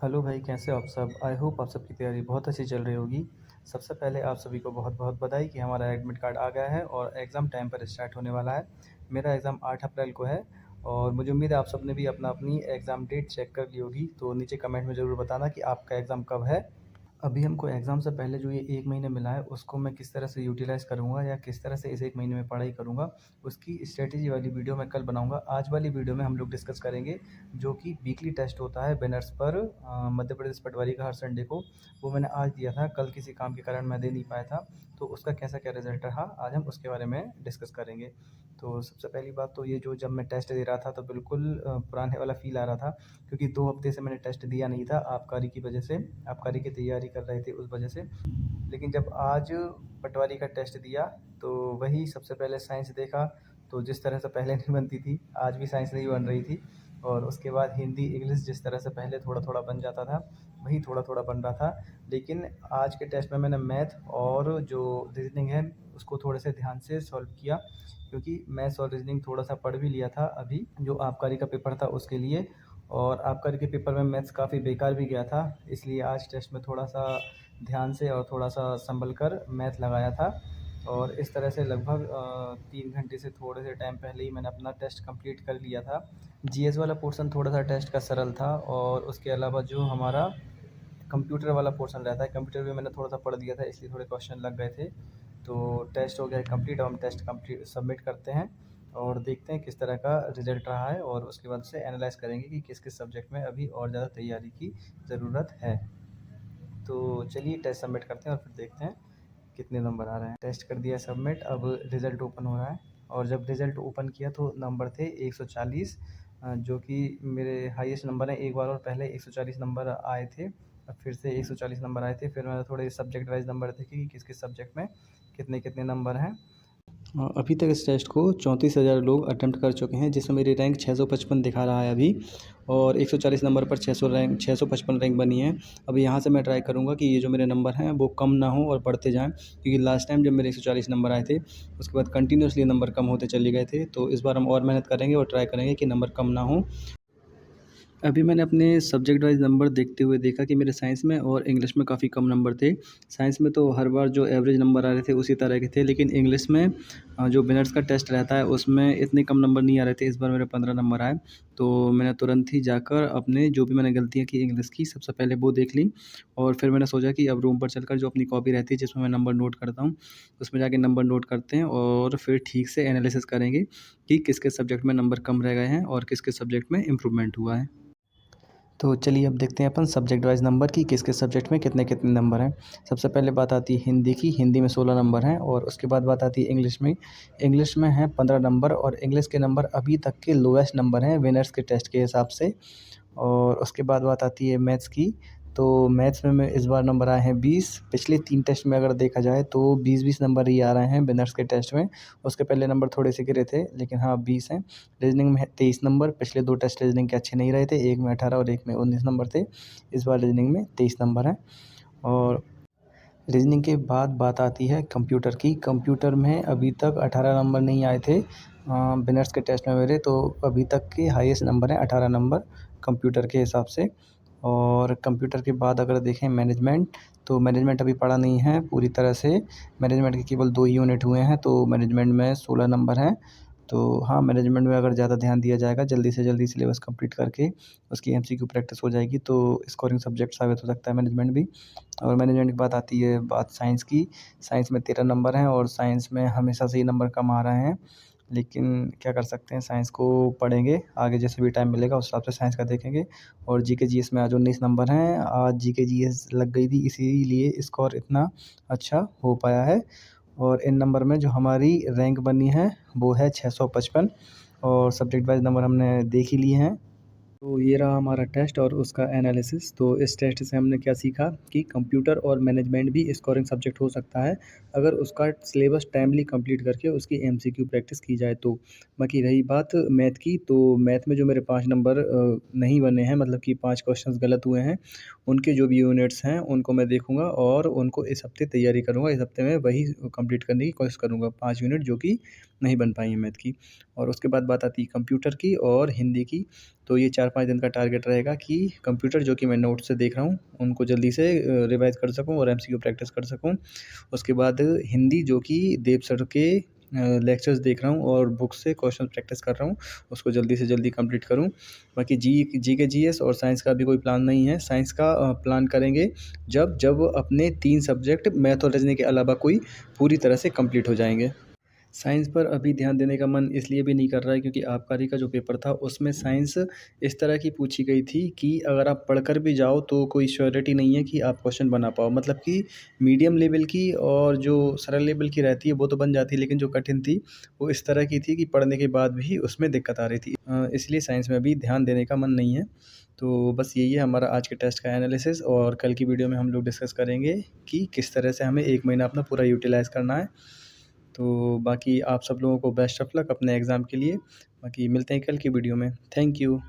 Hello भाई, कैसे हो आप सब? आई होप आप सबकी तैयारी बहुत अच्छी चल रही होगी। सबसे पहले आप सभी को बहुत-बहुत बधाई कि हमारा एडमिट कार्ड आ गया है और एग्ज़ाम टाइम पर स्टार्ट होने वाला है। मेरा एग्ज़ाम 8 अप्रैल को है और मुझे उम्मीद है आप सबने भी अपनी एग्ज़ाम डेट चेक कर ली होगी। तो नीचे कमेंट में ज़रूर बताना कि आपका एग्ज़ाम कब है। अभी हमको एग्ज़ाम से पहले जो ये 1 महीने मिला है, उसको मैं किस तरह से यूटिलाइज़ करूँगा या किस तरह से इस 1 महीने में पढ़ाई करूँगा, उसकी स्ट्रैटेजी वाली वीडियो मैं कल बनाऊँगा। आज वाली वीडियो में हम लोग डिस्कस करेंगे जो कि वीकली टेस्ट होता है विनर्स पर मध्य प्रदेश पटवारी का हर संडे को। वो मैंने आज दिया था, कल किसी काम के कारण मैं दे नहीं पाया था, तो उसका कैसा क्या रिज़ल्ट रहा, आज हम उसके बारे में डिस्कस करेंगे। तो सबसे पहली बात तो ये जो जब मैं टेस्ट दे रहा था तो बिल्कुल पुराने वाला फ़ील आ रहा था, क्योंकि 2 हफ़्ते से मैंने टेस्ट दिया नहीं था आबकारी की वजह से, आबकारी की तैयारी कर रहे थे उस वजह से। लेकिन जब आज पटवारी का टेस्ट दिया तो वही सबसे पहले साइंस देखा, तो जिस तरह से पहले नहीं बनती थी, आज भी साइंस नहीं बन रही थी। और उसके बाद हिंदी, इंग्लिश जिस तरह से पहले थोड़ा-थोड़ा बन जाता था, वही थोड़ा-थोड़ा बन रहा था। लेकिन आज के टेस्ट में मैंने मैथ और जो रीज़निंग है, उसको थोड़े से ध्यान से सॉल्व किया, क्योंकि मैथ्स और रीज़निंग थोड़ा-सा पढ़ भी लिया था अभी, जो आबकारी का पेपर था उसके लिए। और आबकारी के पेपर में मैथ्स काफ़ी बेकार भी गया था, इसलिए आज टेस्ट में थोड़ा-सा ध्यान से और थोड़ा-सा सँभल कर मैथ लगाया था। और इस तरह से लगभग 3 घंटे से थोड़े से टाइम पहले ही मैंने अपना टेस्ट कंप्लीट कर लिया था। जीएस वाला पोर्शन थोड़ा-सा टेस्ट का सरल था और उसके अलावा जो हमारा कंप्यूटर वाला पोर्शन रहता है, कंप्यूटर भी मैंने थोड़ा-सा पढ़ दिया था, इसलिए थोड़े क्वेश्चन लग गए थे। तो टेस्ट हो गया है कंप्लीट, अब हम टेस्ट कंप्लीट सबमिट करते हैं और देखते हैं किस तरह का रिज़ल्ट रहा है और उसके बाद से एनालाइज़ करेंगे कि किस-किस सब्जेक्ट में अभी और ज़्यादा तैयारी की ज़रूरत है। तो चलिए टेस्ट सबमिट करते हैं और फिर देखते हैं कितने नंबर आ रहे हैं। टेस्ट कर दिया सबमिट, अब रिज़ल्ट ओपन हो रहा है और जब रिज़ल्ट ओपन किया तो नंबर थे 140, जो कि मेरे हाईएस्ट नंबर हैं। एक बार और पहले 140 नंबर आए थे, अब फिर से 140 नंबर आए थे। फिर मैंने थोड़े सब्जेक्ट वाइज़ नंबर देखे कि किस-किस सब्जेक्ट में कितने-कितने नंबर हैं। अभी तक इस टेस्ट को 34,000 लोग अटेम्प्ट कर चुके हैं, जिसमें मेरी रैंक 655 दिखा रहा है अभी, और 140 नंबर पर 655 रैंक बनी है। अभी यहाँ से मैं ट्राई करूँगा कि ये जो मेरे नंबर हैं वो कम ना हो और बढ़ते जाएँ, क्योंकि लास्ट टाइम जब मेरे 140 नंबर आए थे, उसके बाद कंटिन्यूअसली नंबर कम होते चले गए थे। तो इस बार हम और मेहनत करेंगे और ट्राई करेंगे कि नंबर कम ना हो। अभी मैंने अपने सब्जेक्ट वाइज़ नंबर देखते हुए देखा कि मेरे साइंस में और इंग्लिश में काफ़ी कम नंबर थे। साइंस में तो हर बार जो एवरेज नंबर आ रहे थे उसी तरह के थे, लेकिन इंग्लिश में जो विनर्स का टेस्ट रहता है उसमें इतने कम नंबर नहीं आ रहे थे। इस बार मेरे 15 नंबर आए, तो मैंने तुरंत ही जाकर अपने जो भी मैंने गलतियाँ की इंग्लिश की, सबसे पहले वो देख ली और फिर मैंने सोचा कि अब रूम पर चलकर जो अपनी कॉपी रहती है जिसमें मैं नंबर नोट करता हूँ, उसमें जाके नंबर नोट करते हैं और फिर ठीक से एनालिसिस करेंगे कि किस-किस सब्जेक्ट में नंबर कम रह गए हैं और किस-किस सब्जेक्ट में इम्प्रूवमेंट हुआ है। तो चलिए अब देखते हैं अपन सब्जेक्ट वाइज़ नंबर की किस-किस सब्जेक्ट में कितने-कितने नंबर हैं। सबसे पहले बात आती है हिंदी की, हिंदी में 16 नंबर हैं और उसके बाद बात आती है इंग्लिश में। इंग्लिश में हैं 15 नंबर और इंग्लिश के नंबर अभी तक के लोएस्ट नंबर हैं विनर्स के टेस्ट के हिसाब से। और उसके बाद बात आती है मैथ्स की, तो मैथ्स में इस बार नंबर आए हैं 20। पिछले 3 टेस्ट में अगर देखा जाए तो 20-20 नंबर ही आ रहे हैं विनर्स के टेस्ट में। उसके पहले नंबर थोड़े से गिरे थे, लेकिन हाँ, 20 हैं। रीज़निंग में है 23 नंबर, पिछले 2 टेस्ट रीज़निंग के अच्छे नहीं रहे थे, एक में 18 और एक में 19 नंबर थे। इस बार रीज़निंग में 23 नंबर हैं। और रीज़निंग के बाद बात आती है कंप्यूटर की। कंप्यूटर में अभी तक 18 नंबर नहीं आए थे विनर्स के टेस्ट में मेरे, तो अभी तक के हाईएस्ट नंबर हैं 18 नंबर कंप्यूटर के हिसाब से। और कंप्यूटर के बाद अगर देखें मैनेजमेंट, तो मैनेजमेंट अभी पढ़ा नहीं है पूरी तरह से। मैनेजमेंट के केवल 2 ही यूनिट हुए हैं, तो मैनेजमेंट में 16 नंबर हैं। तो हाँ, मैनेजमेंट में अगर ज़्यादा ध्यान दिया जाएगा, जल्दी से जल्दी सिलेबस कंप्लीट करके उसकी एमसीक्यू प्रैक्टिस हो जाएगी, तो स्कोरिंग सब्जेक्ट साबित हो सकता है मैनेजमेंट भी। और मैनेजमेंट के बाद आती है बात साइंस की। साइंस में 13 नंबर हैं और साइंस में हमेशा से ही नंबर कम आ रहे हैं, लेकिन क्या कर सकते हैं, साइंस को पढ़ेंगे, आगे जैसे भी टाइम मिलेगा उस हिसाब से साइंस का देखेंगे। और जीके जीएस में आज 19 नंबर हैं। आज जीके जीएस लग गई थी, इसीलिए स्कोर इतना अच्छा हो पाया है। और इन नंबर में जो हमारी रैंक बनी है वो है 655 और सब्जेक्ट वाइज़ नंबर हमने देख ही लिए हैं। तो ये रहा हमारा टेस्ट और उसका एनालिसिस। तो इस टेस्ट से हमने क्या सीखा कि कंप्यूटर और मैनेजमेंट भी स्कोरिंग सब्जेक्ट हो सकता है, अगर उसका सिलेबस टाइमली कंप्लीट करके उसकी एमसीक्यू प्रैक्टिस की जाए तो। बाकी रही बात मैथ की, तो मैथ में जो मेरे 5 नंबर नहीं बने हैं, मतलब कि 5 क्वेश्चंस गलत हुए हैं, उनके जो भी यूनिट्स हैं उनको मैं देखूँगा और उनको इस हफ़्ते तैयारी करूँगा। इस हफ़्ते में वही कंप्लीट करने की कोशिश करूँगा, 5 यूनिट जो कि नहीं बन पाई हैं मैथ की। और उसके बाद बात आती है कंप्यूटर की और हिंदी की। तो ये 4-5 दिन का टारगेट रहेगा कि कंप्यूटर जो कि मैं नोट से देख रहा हूँ, उनको जल्दी से रिवाइज़ कर सकूँ और एमसीक्यू प्रैक्टिस कर सकूँ। उसके बाद हिंदी जो कि देव सर के लेक्चर्स देख रहा हूँ और बुक से क्वेश्चन प्रैक्टिस कर रहा हूँ, उसको जल्दी से जल्दी कंप्लीट करूँ। बाकी जीके जीएस और साइंस का अभी कोई प्लान नहीं है। साइंस का प्लान करेंगे जब जब अपने 3 सब्जेक्ट मैथ और रीज़निंग के अलावा कोई पूरी तरह से कंप्लीट हो जाएँगे। साइंस पर अभी ध्यान देने का मन इसलिए भी नहीं कर रहा है क्योंकि आबकारी का जो पेपर था उसमें साइंस इस तरह की पूछी गई थी कि अगर आप पढ़कर भी जाओ तो कोई श्योरिटी नहीं है कि आप क्वेश्चन बना पाओ। मतलब कि मीडियम लेवल की और जो सरल लेवल की रहती है वो तो बन जाती है, लेकिन जो कठिन थी वो इस तरह की थी कि पढ़ने के बाद भी उसमें दिक्कत आ रही थी। इसलिए साइंस में अभी ध्यान देने का मन नहीं है। तो बस यही है हमारा आज के टेस्ट का एनालिसिस, और कल की वीडियो में हम लोग डिस्कस करेंगे कि किस तरह से हमें 1 महीना अपना पूरा यूटिलाइज़ करना है। तो बाकी आप सब लोगों को बेस्ट ऑफ लक अपने एग्ज़ाम के लिए। बाकी मिलते हैं कल की वीडियो में। Thank you.